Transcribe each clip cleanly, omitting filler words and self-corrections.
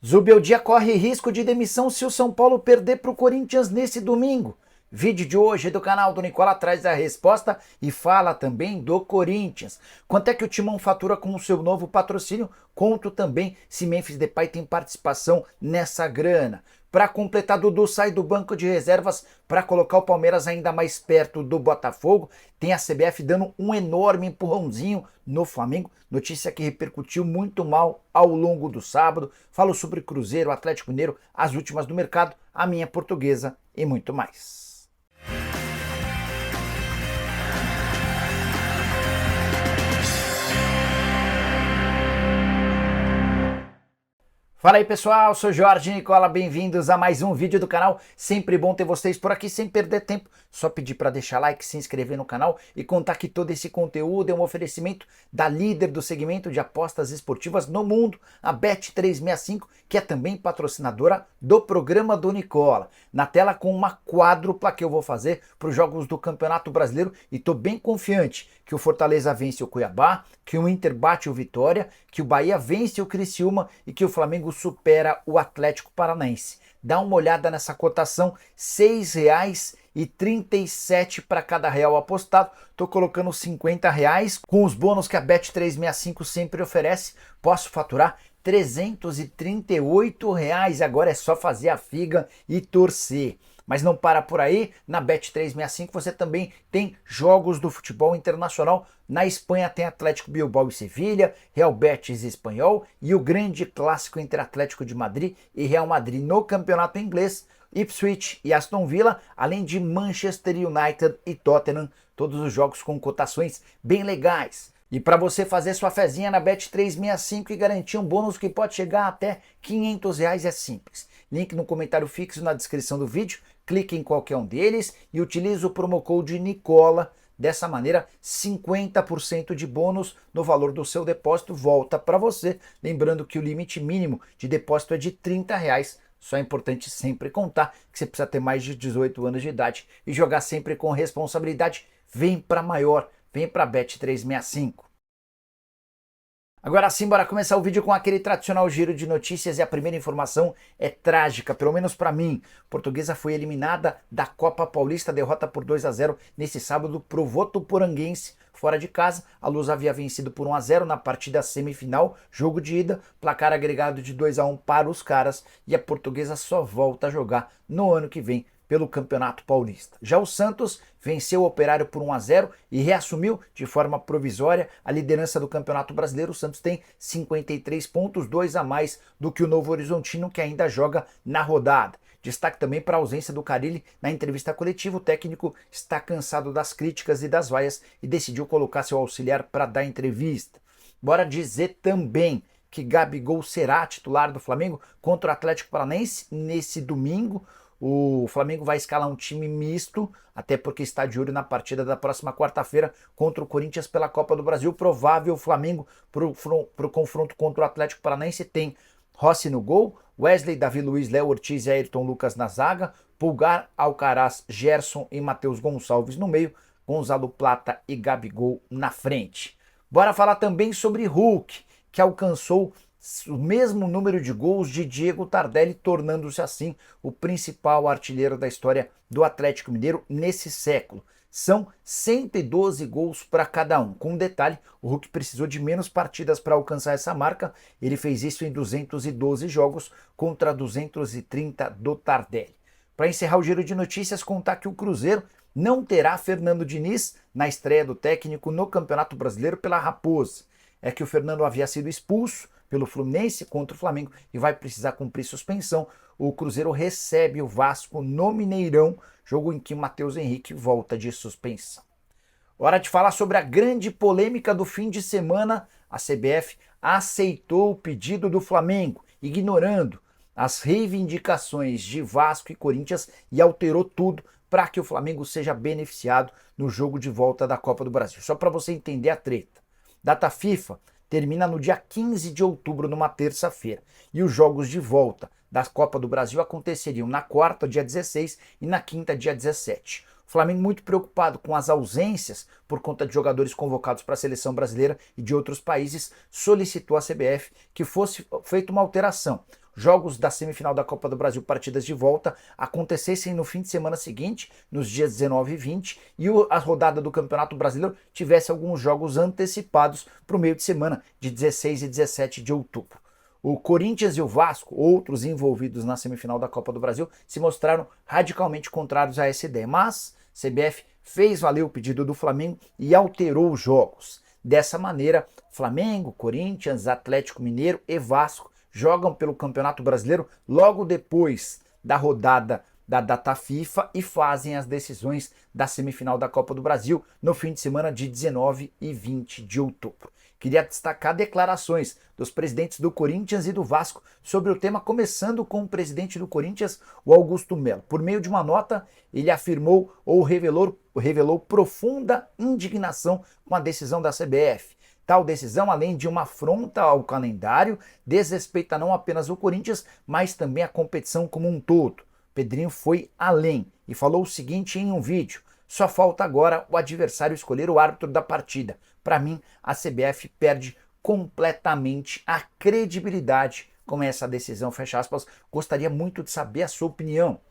Zubeldia corre risco de demissão se o São Paulo perder para o Corinthians nesse domingo. Vídeo de hoje do canal do Nicola traz a resposta e fala também do Corinthians. Quanto é que o Timão fatura com o seu novo patrocínio? Conto também se Memphis Depay tem participação nessa grana. Para completar, Dudu sai do banco de reservas para colocar o Palmeiras ainda mais perto do Botafogo. Tem a CBF dando um enorme empurrãozinho no Flamengo. Notícia que repercutiu muito mal ao longo do sábado. Falo sobre Cruzeiro, Atlético Mineiro, as últimas do mercado, a minha portuguesa e muito mais. Fala aí pessoal, sou Jorge Nicola, bem-vindos a mais um vídeo do canal. Sempre bom ter vocês por aqui, sem perder tempo. Só pedir para deixar like, se inscrever no canal e contar que todo esse conteúdo é um oferecimento da líder do segmento de apostas esportivas no mundo, a Bet365, que é também patrocinadora do programa do Nicola. Na tela com uma quádrupla que eu vou fazer para os jogos do Campeonato Brasileiro e tô bem confiante que o Fortaleza vence o Cuiabá, que o Inter bate o Vitória, que o Bahia vence o Criciúma e que o Flamengo supera o Atlético Paranaense. Dá uma olhada nessa cotação, R$ 6,37 para cada real apostado. Estou colocando R$ 50 com os bônus que a Bet365 sempre oferece. Posso faturar R$ 338. Agora é só fazer a figa e torcer. Mas não para por aí, na Bet365 você também tem jogos do futebol internacional. Na Espanha tem Atlético Bilbao e Sevilha, Real Betis e Espanhol e o grande clássico entre Atlético de Madrid e Real Madrid. No campeonato inglês, Ipswich e Aston Villa, além de Manchester United e Tottenham, todos os jogos com cotações bem legais. E para você fazer sua fezinha na Bet365 e garantir um bônus que pode chegar até R$ 500 é simples. Link no comentário fixo na descrição do vídeo, clique em qualquer um deles e utilize o promo code Nicola. Dessa maneira, 50% de bônus no valor do seu depósito volta para você. Lembrando que o limite mínimo de depósito é de R$ 30. Só é importante sempre contar que você precisa ter mais de 18 anos de idade e jogar sempre com responsabilidade. Vem para maior, vem para a Bet365. Agora sim, bora começar o vídeo com aquele tradicional giro de notícias e a primeira informação é trágica, pelo menos para mim. A Portuguesa foi eliminada da Copa Paulista, derrota por 2-0 nesse sábado pro Votuporanguense, fora de casa. A Luz havia vencido por 1-0 na partida semifinal, jogo de ida, placar agregado de 2-1 para os caras e a Portuguesa só volta a jogar no ano que vem pelo Campeonato Paulista. Já o Santos venceu o Operário por 1-0 e reassumiu de forma provisória a liderança do Campeonato Brasileiro. O Santos tem 53 pontos, 2 a mais do que o Novo Horizontino, que ainda joga na rodada. Destaque também para a ausência do Carille na entrevista coletiva. O técnico está cansado das críticas e das vaias e decidiu colocar seu auxiliar para dar entrevista. Bora dizer também que Gabigol será titular do Flamengo contra o Atlético Paranaense nesse domingo. O Flamengo vai escalar um time misto, até porque está de olho na partida da próxima quarta-feira contra o Corinthians pela Copa do Brasil. Provável Flamengo para o confronto contra o Atlético Paranaense tem Rossi no gol, Wesley, Davi Luiz, Léo Ortiz e Ayrton Lucas na zaga, Pulgar, Alcaraz, Gerson e Matheus Gonçalves no meio, Gonzalo Plata e Gabigol na frente. Bora falar também sobre Hulk, que alcançou o mesmo número de gols de Diego Tardelli, tornando-se assim o principal artilheiro da história do Atlético Mineiro nesse século. São 112 gols para cada um. Com um detalhe, o Hulk precisou de menos partidas para alcançar essa marca. Ele fez isso em 212 jogos contra 230 do Tardelli. Para encerrar o giro de notícias, contar que o Cruzeiro não terá Fernando Diniz na estreia do técnico no Campeonato Brasileiro pela Raposa. É que o Fernando havia sido expulso pelo Fluminense contra o Flamengo e vai precisar cumprir suspensão. O Cruzeiro recebe o Vasco no Mineirão, jogo em que o Matheus Henrique volta de suspensão. Hora de falar sobre a grande polêmica do fim de semana. A CBF aceitou o pedido do Flamengo, ignorando as reivindicações de Vasco e Corinthians e alterou tudo para que o Flamengo seja beneficiado no jogo de volta da Copa do Brasil. Só para você entender a treta. Data FIFA termina no dia 15 de outubro, numa terça-feira. E os jogos de volta da Copa do Brasil aconteceriam na quarta, dia 16, e na quinta, dia 17. O Flamengo muito preocupado com as ausências por conta de jogadores convocados para a seleção brasileira e de outros países, solicitou à CBF que fosse feita uma alteração. jogos da semifinal da Copa do Brasil, partidas de volta, acontecessem no fim de semana seguinte, nos dias 19 e 20, e a rodada do Campeonato Brasileiro tivesse alguns jogos antecipados para o meio de semana, de 16 e 17 de outubro. O Corinthians e o Vasco, outros envolvidos na semifinal da Copa do Brasil, se mostraram radicalmente contrários a essa ideia, mas CBF fez valer o pedido do Flamengo e alterou os jogos. Dessa maneira, Flamengo, Corinthians, Atlético Mineiro e Vasco jogam pelo Campeonato Brasileiro logo depois da rodada da data FIFA e fazem as decisões da semifinal da Copa do Brasil no fim de semana de 19 e 20 de outubro. Queria destacar declarações dos presidentes do Corinthians e do Vasco sobre o tema, começando com o presidente do Corinthians, o Augusto Melo. Por meio de uma nota, ele afirmou ou revelou profunda indignação com a decisão da CBF. Tal decisão, além de uma afronta ao calendário, desrespeita não apenas o Corinthians, mas também a competição como um todo. Pedrinho foi além e falou o seguinte em um vídeo: só falta agora o adversário escolher o árbitro da partida. Para mim, a CBF perde completamente a credibilidade com essa decisão, fecha aspas. Gostaria muito de saber a sua opinião.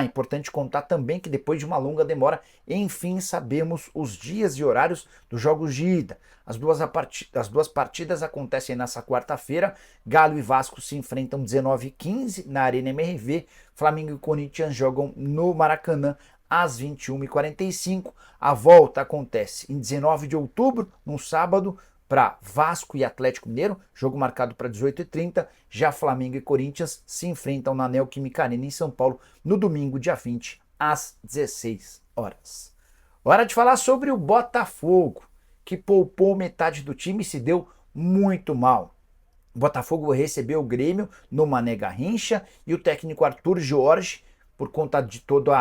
Importante contar também que depois de uma longa demora, enfim sabemos os dias e horários dos jogos de ida. As duas partidas acontecem nessa quarta-feira. Galo e Vasco se enfrentam 19h15 na Arena MRV. Flamengo e Corinthians jogam no Maracanã às 21h45. A volta acontece em 19 de outubro, num sábado, para Vasco e Atlético Mineiro, jogo marcado para 18h30. Já Flamengo e Corinthians se enfrentam na Neoquímica Arena em São Paulo no domingo, dia 20, às 16 horas. Hora de falar sobre o Botafogo, que poupou metade do time e se deu muito mal. O Botafogo recebeu o Grêmio no Mané Garrincha e o técnico Arthur Jorge, por conta de todo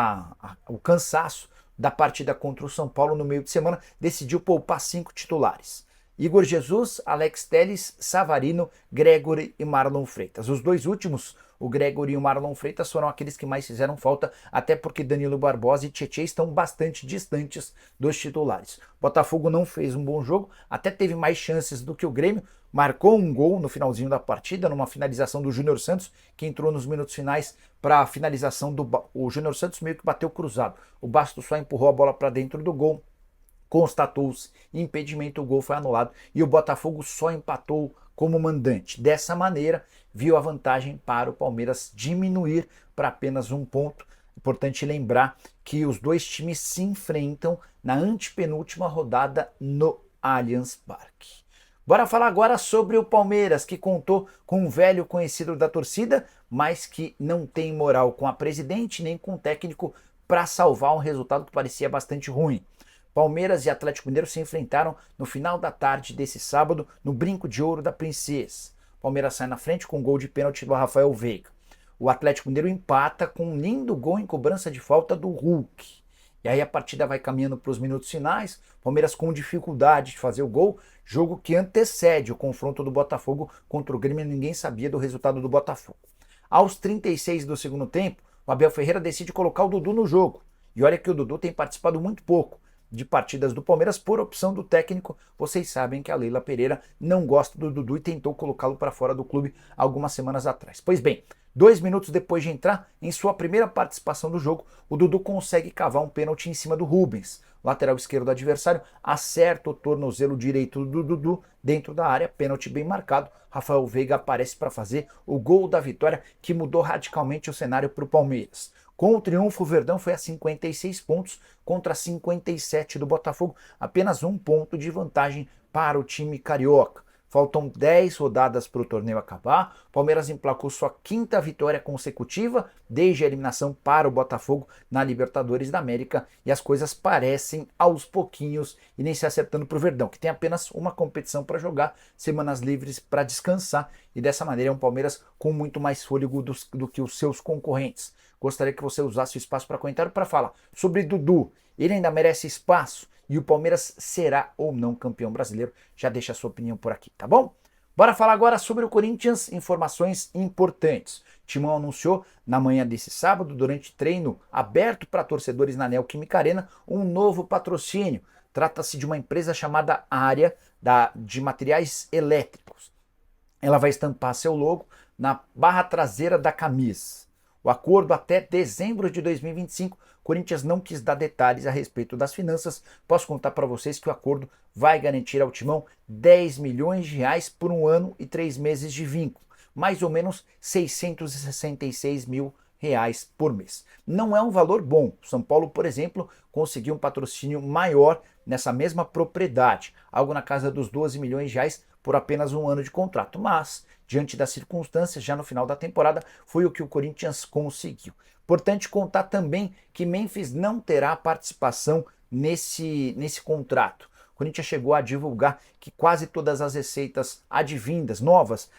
o cansaço da partida contra o São Paulo no meio de semana, decidiu poupar 5 titulares. Igor Jesus, Alex Telles, Savarino, Gregory e Marlon Freitas. Os dois últimos, o Gregory e o Marlon Freitas, foram aqueles que mais fizeram falta, até porque Danilo Barbosa e Tietê estão bastante distantes dos titulares. Botafogo não fez um bom jogo, até teve mais chances do que o Grêmio, marcou um gol no finalzinho da partida, numa finalização do Júnior Santos, que entrou nos minutos finais para a finalização o Júnior Santos meio que bateu cruzado. O Bastos só empurrou a bola para dentro do gol, constatou-se impedimento, o gol foi anulado e o Botafogo só empatou como mandante. Dessa maneira, viu a vantagem para o Palmeiras diminuir para apenas 1 ponto. Importante lembrar que os dois times se enfrentam na antepenúltima rodada no Allianz Parque. Bora falar agora sobre o Palmeiras, que contou com um velho conhecido da torcida, mas que não tem moral com a presidente nem com o técnico para salvar um resultado que parecia bastante ruim. Palmeiras e Atlético Mineiro se enfrentaram no final da tarde desse sábado no Brinco de Ouro da Princesa. Palmeiras sai na frente com um gol de pênalti do Rafael Veiga. O Atlético Mineiro empata com um lindo gol em cobrança de falta do Hulk. E aí a partida vai caminhando para os minutos finais, Palmeiras com dificuldade de fazer o gol, jogo que antecede o confronto do Botafogo contra o Grêmio, ninguém sabia do resultado do Botafogo. Aos 36 do segundo tempo, o Abel Ferreira decide colocar o Dudu no jogo. E olha que o Dudu tem participado muito pouco de partidas do Palmeiras por opção do técnico. Vocês sabem que a Leila Pereira não gosta do Dudu e tentou colocá-lo para fora do clube algumas semanas atrás. Pois bem, 2 minutos depois de entrar, em sua primeira participação do jogo, o Dudu consegue cavar um pênalti em cima do Rubens. O lateral esquerdo do adversário acerta o tornozelo direito do Dudu dentro da área, pênalti bem marcado. Rafael Veiga aparece para fazer o gol da vitória, que mudou radicalmente o cenário para o Palmeiras. Com o triunfo, o Verdão foi a 56 pontos contra 57 do Botafogo, apenas 1 ponto de vantagem para o time carioca. Faltam 10 rodadas para o torneio acabar. Palmeiras emplacou sua 5ª vitória consecutiva desde a eliminação para o Botafogo na Libertadores da América, e as coisas parecem aos pouquinhos e nem se acertando para o Verdão, que tem apenas uma competição para jogar, semanas livres para descansar, e dessa maneira é um Palmeiras com muito mais fôlego do que os seus concorrentes. Gostaria que você usasse o espaço para comentário para falar sobre Dudu. Ele ainda merece espaço? E o Palmeiras será ou não campeão brasileiro? Já deixa a sua opinião por aqui, tá bom? Bora falar agora sobre o Corinthians, informações importantes. O Timão anunciou na manhã desse sábado, durante treino aberto para torcedores na Neoquímica Arena, um novo patrocínio. Trata-se de uma empresa chamada Área de materiais elétricos. Ela vai estampar seu logo na barra traseira da camisa. O acordo até dezembro de 2025, Corinthians não quis dar detalhes a respeito das finanças. Posso contar para vocês que o acordo vai garantir ao Timão 10 milhões de reais por 1 ano e 3 meses de vínculo, mais ou menos 666 mil reais por mês. Não é um valor bom. São Paulo, por exemplo, conseguiu um patrocínio maior nessa mesma propriedade, algo na casa dos 12 milhões de reais por apenas 1 ano de contrato, mas diante das circunstâncias, já no final da temporada, foi o que o Corinthians conseguiu. Importante contar também que Memphis não terá participação nesse contrato. O Corinthians chegou a divulgar que quase todas as receitas advindas, novas,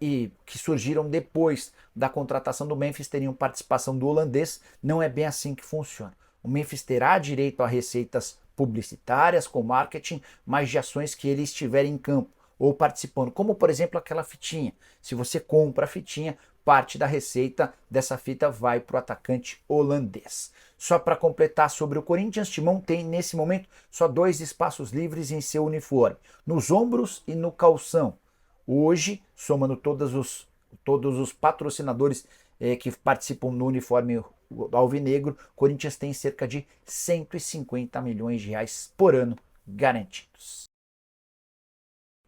e que surgiram depois da contratação do Memphis teriam participação do holandês. Não é bem assim que funciona. O Memphis terá direito a receitas publicitárias com marketing, mas de ações que ele estiver em campo ou participando, como por exemplo aquela fitinha. Se você compra a fitinha, parte da receita dessa fita vai para o atacante holandês. Só para completar sobre o Corinthians, Timão tem nesse momento só 2 espaços livres em seu uniforme, nos ombros e no calção. Hoje, somando todos os patrocinadores que participam no uniforme alvinegro, Corinthians tem cerca de 150 milhões de reais por ano garantidos.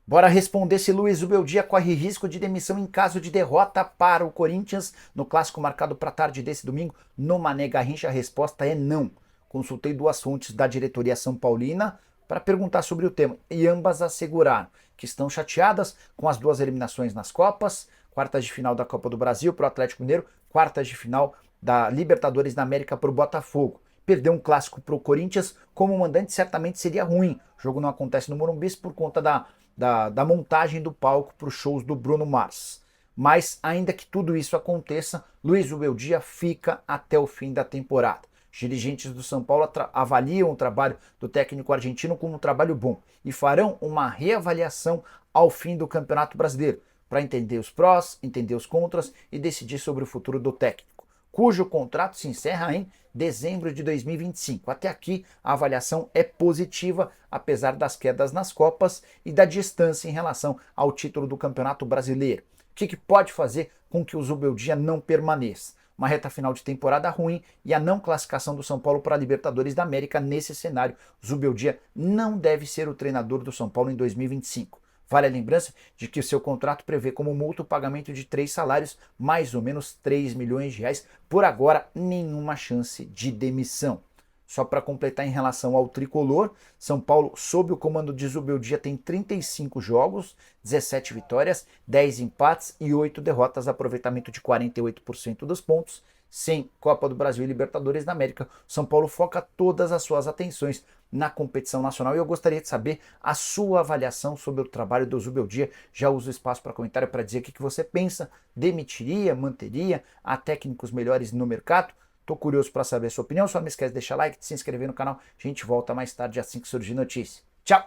Bora responder se Luiz Zubeldia corre risco de demissão em caso de derrota para o Corinthians no clássico marcado para tarde desse domingo no Mané Garrincha. A resposta é não. Consultei 2 fontes da diretoria São Paulina para perguntar sobre o tema e ambas asseguraram que estão chateadas com as 2 eliminações nas Copas, quartas de final da Copa do Brasil para o Atlético Mineiro, quartas de final da Libertadores da América para o Botafogo. Perder um clássico para o Corinthians como mandante certamente seria ruim. O jogo não acontece no Morumbi por conta da montagem do palco para os shows do Bruno Mars. Mas ainda que tudo isso aconteça, Luiz Zubeldia fica até o fim da temporada. Os dirigentes do São Paulo avaliam o trabalho do técnico argentino como um trabalho bom e farão uma reavaliação ao fim do Campeonato Brasileiro para entender os prós, entender os contras e decidir sobre o futuro do técnico, cujo contrato se encerra em dezembro de 2025. Até aqui a avaliação é positiva, apesar das quedas nas Copas e da distância em relação ao título do Campeonato Brasileiro. O que pode fazer com que o Zubeldia não permaneça? Uma reta final de temporada ruim e a não classificação do São Paulo para a Libertadores da América. Nesse cenário, Zubeldia não deve ser o treinador do São Paulo em 2025. Vale a lembrança de que o seu contrato prevê como multa o pagamento de 3 salários, mais ou menos 3 milhões de reais. Por agora, nenhuma chance de demissão. Só para completar em relação ao tricolor, São Paulo, sob o comando de Zubeldia, tem 35 jogos, 17 vitórias, 10 empates e 8 derrotas, aproveitamento de 48% dos pontos. Sem Copa do Brasil e Libertadores da América, São Paulo foca todas as suas atenções na competição nacional e eu gostaria de saber a sua avaliação sobre o trabalho do Zubeldia. Já uso o espaço para comentário para dizer o que você pensa, demitiria, manteria, há técnicos melhores no mercado? Tô curioso para saber a sua opinião, só não esquece de deixar like, de se inscrever no canal, a gente volta mais tarde assim que surgir notícia. Tchau!